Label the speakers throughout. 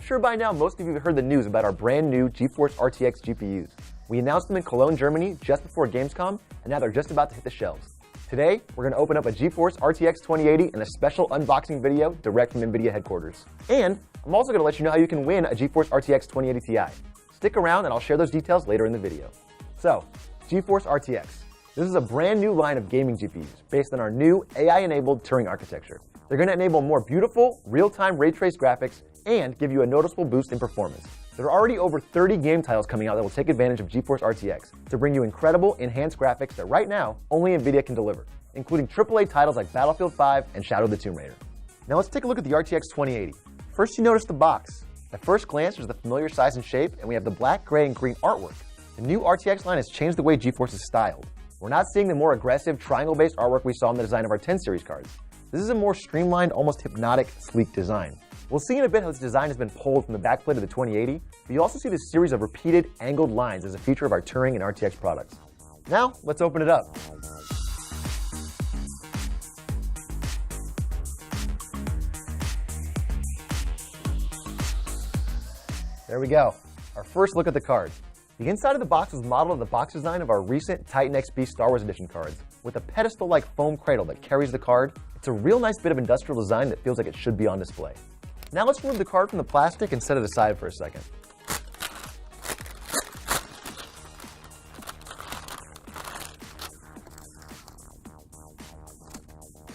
Speaker 1: sure by now most of you have heard the news about our brand new GeForce RTX GPUs. We announced them in Cologne, Germany just before Gamescom, and now they're just about to hit the shelves. Today, we're going to open up a GeForce RTX 2080 in a special unboxing video direct from Nvidia headquarters. And I'm also going to let you know how you can win a GeForce RTX 2080 Ti. Stick around and I'll share those details later in the video. So, GeForce RTX. This is a brand new line of gaming GPUs based on our new AI-enabled Turing architecture. They're going to enable more beautiful, real-time ray trace graphics and give you a noticeable boost in performance. There are already over 30 game titles coming out that will take advantage of GeForce RTX to bring you incredible, enhanced graphics that right now only Nvidia can deliver, including AAA titles like Battlefield 5 and Shadow of the Tomb Raider. Now let's take a look at the RTX 2080. First, you notice the box. At first glance, there's the familiar size and shape, and we have the black, gray, and green artwork. The new RTX line has changed the way GeForce is styled. We're not seeing the more aggressive, triangle-based artwork we saw in the design of our 10 series cards. This is a more streamlined, almost hypnotic, sleek design. We'll see in a bit how this design has been pulled from the backplate of the 2080, but you also see this series of repeated, angled lines as a feature of our Turing and RTX products. Now, let's open it up. There we go, our first look at the card. The inside of the box was modeled on the box design of our recent Titan XP Star Wars Edition cards, with a pedestal-like foam cradle that carries the card. It's a real nice bit of industrial design that feels like it should be on display. Now let's remove the card from the plastic and set it aside for a second.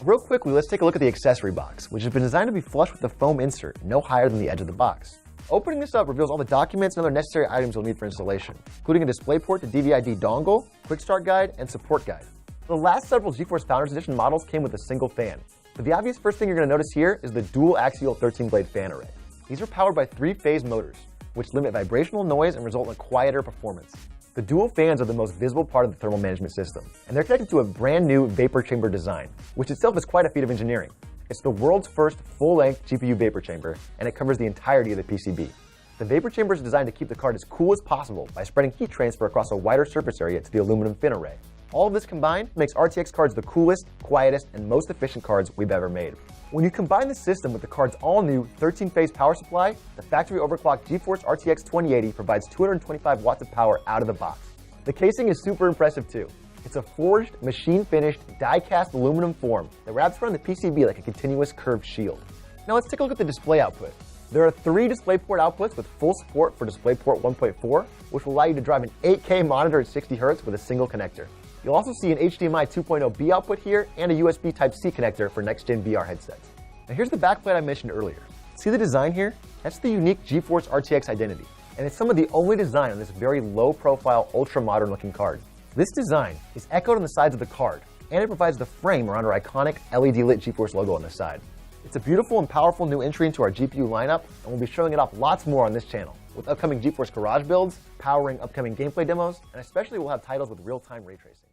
Speaker 1: Real quickly, let's take a look at the accessory box, which has been designed to be flush with the foam insert, no higher than the edge of the box. Opening this up reveals all the documents and other necessary items you'll need for installation, including a DisplayPort to DVI-D dongle, quick start guide, and support guide. The last several GeForce Founders Edition models came with a single fan, but the obvious first thing you're going to notice here is the dual axial 13-blade fan array. These are powered by 3-phase motors, which limit vibrational noise and result in a quieter performance. The dual fans are the most visible part of the thermal management system, and they're connected to a brand new vapor chamber design, which itself is quite a feat of engineering. It's the world's first full-length GPU vapor chamber, and it covers the entirety of the PCB. The vapor chamber is designed to keep the card as cool as possible by spreading heat transfer across a wider surface area to the aluminum fin array. All of this combined makes RTX cards the coolest, quietest, and most efficient cards we've ever made. When you combine the system with the card's all-new 13-phase power supply, the factory overclocked GeForce RTX 2080 provides 225 watts of power out of the box. The casing is super impressive too. It's a forged, machine-finished, die-cast aluminum form that wraps around the PCB like a continuous curved shield. Now let's take a look at the display output. There are 3 DisplayPort outputs with full support for DisplayPort 1.4, which will allow you to drive an 8K monitor at 60 Hz with a single connector. You'll also see an HDMI 2.0B output here and a USB Type-C connector for next-gen VR headsets. Now here's the backplate I mentioned earlier. See the design here? That's the unique GeForce RTX identity, and it's some of the only design on this very low-profile, ultra-modern looking card. This design is echoed on the sides of the card, and it provides the frame around our iconic LED-lit GeForce logo on the side. It's a beautiful and powerful new entry into our GPU lineup, and we'll be showing it off lots more on this channel, with upcoming GeForce Garage builds, powering upcoming gameplay demos, and especially we'll have titles with real-time ray tracing.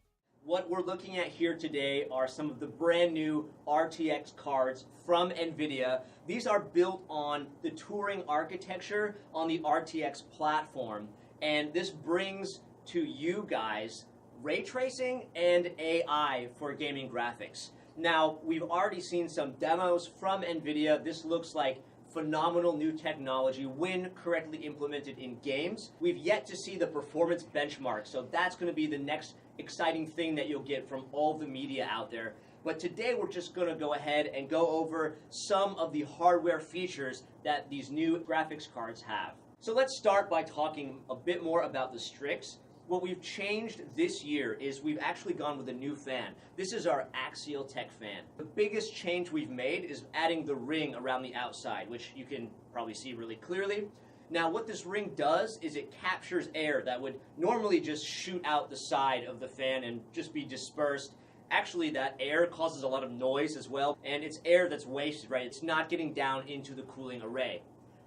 Speaker 2: What we're looking at here today are some of the brand new RTX cards from Nvidia. These are built on the Turing architecture on the RTX platform, and this brings to you guys ray tracing and AI for gaming graphics. Now, we've already seen some demos from Nvidia. This looks like phenomenal new technology when correctly implemented in games. We've yet to see the performance benchmark, so that's going to be the next exciting thing that you'll get from all the media out there. But today we're just going to go ahead and go over some of the hardware features that these new graphics cards have. So let's start by talking a bit more about the Strix. What we've changed this year is we've actually gone with a new fan. This is our Axial Tech fan. The biggest change we've made is adding the ring around the outside, which you can probably see really clearly. Now what this ring does is it captures air that would normally just shoot out the side of the fan and just be dispersed. Actually, that air causes a lot of noise as well, and it's air that's wasted, right? It's not getting down into the cooling array.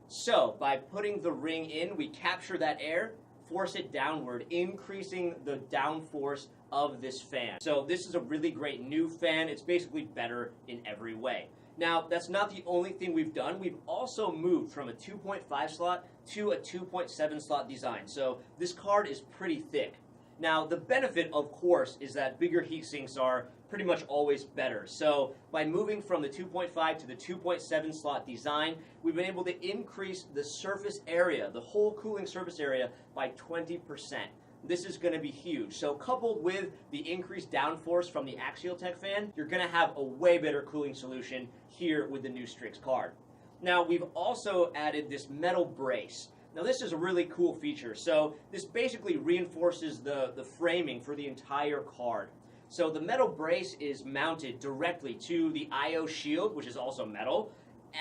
Speaker 2: So by putting the ring in, we capture that air, force it downward, increasing the downforce of this fan. So this is a really great new fan. It's basically better in every way. Now, that's not the only thing we've done. We've also moved from a 2.5 slot to a 2.7 slot design. So this card is pretty thick. Now, the benefit, of course, is that bigger heat sinks are pretty much always better. So by moving from the 2.5 to the 2.7 slot design, we've been able to increase the surface area, the whole cooling surface area, by 20%. This is going to be huge. So coupled with the increased downforce from the AxialTech fan, you're going to have a way better cooling solution here with the new Strix card. Now we've also added this metal brace. Now this is a really cool feature. So this basically reinforces the framing for the entire card. So the metal brace is mounted directly to the I/O shield, which is also metal,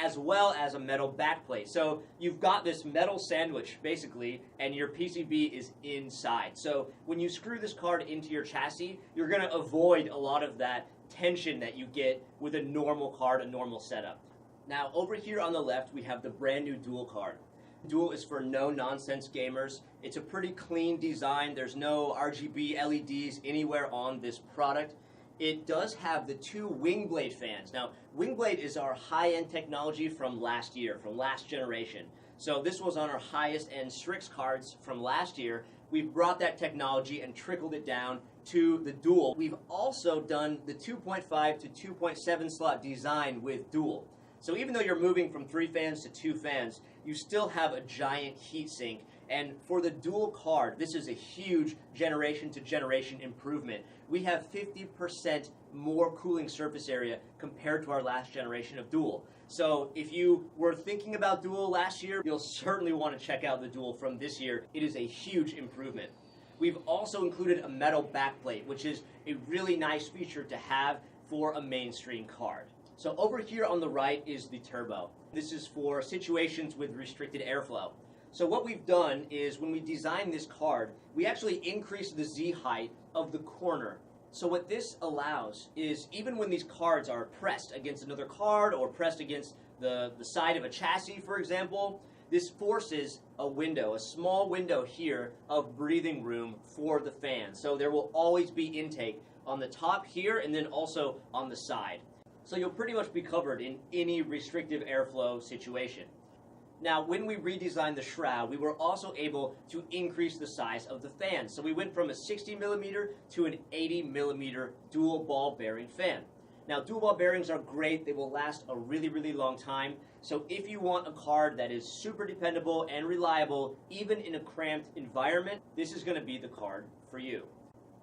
Speaker 2: as well as a metal backplate. So you've got this metal sandwich, basically, and your PCB is inside. So when you screw this card into your chassis, you're going to avoid a lot of that tension that you get with a normal card, a normal setup. Now, over here on the left, we have the brand new Dual card. Dual is for no-nonsense gamers. It's a pretty clean design. There's no RGB LEDs anywhere on this product. It does have the two wing blade fans. Now, wing blade is our high-end technology from last year, from last generation. So this was on our highest-end Strix cards from last year. We've brought that technology and trickled it down to the Dual. We've also done the 2.5 to 2.7 slot design with Dual. So even though you're moving from 3 fans to 2 fans, you still have a giant heatsink. And for the Dual card, this is a huge generation-to-generation improvement. We have 50% more cooling surface area compared to our last generation of Dual. So if you were thinking about Dual last year, you'll certainly want to check out the Dual from this year. It is a huge improvement. We've also included a metal backplate, which is a really nice feature to have for a mainstream card. So over here on the right is the turbo. This is for situations with restricted airflow. So what we've done is when we designed this card, we actually increased the Z height of the corner. So what this allows is even when these cards are pressed against another card or pressed against the side of a chassis, for example, this forces a window, a small window here of breathing room for the fan. So there will always be intake on the top here and then also on the side. So you'll pretty much be covered in any restrictive airflow situation. Now, when we redesigned the shroud, we were also able to increase the size of the fan. So we went from a 60mm to an 80mm dual ball bearing fan. Now, dual ball bearings are great. They will last a really, really long time. So if you want a card that is super dependable and reliable, even in a cramped environment, this is going to be the card for you.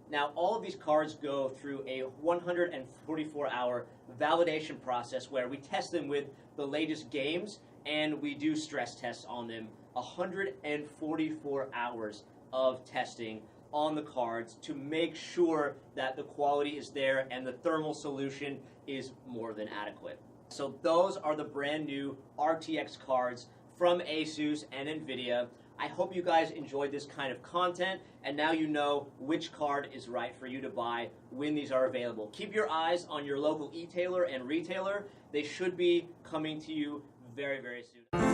Speaker 2: Now, all of these cards go through a 144-hour validation process where we test them with the latest games and we do stress tests on them. 144 hours of testing on the cards to make sure that the quality is there and the thermal solution is more than adequate. So those are the brand new RTX cards from Asus and Nvidia. I hope you guys enjoyed this kind of content, and now you know which card is right for you to buy when these are available. Keep your eyes on your local e-tailer and retailer. They should be coming to you very, very soon.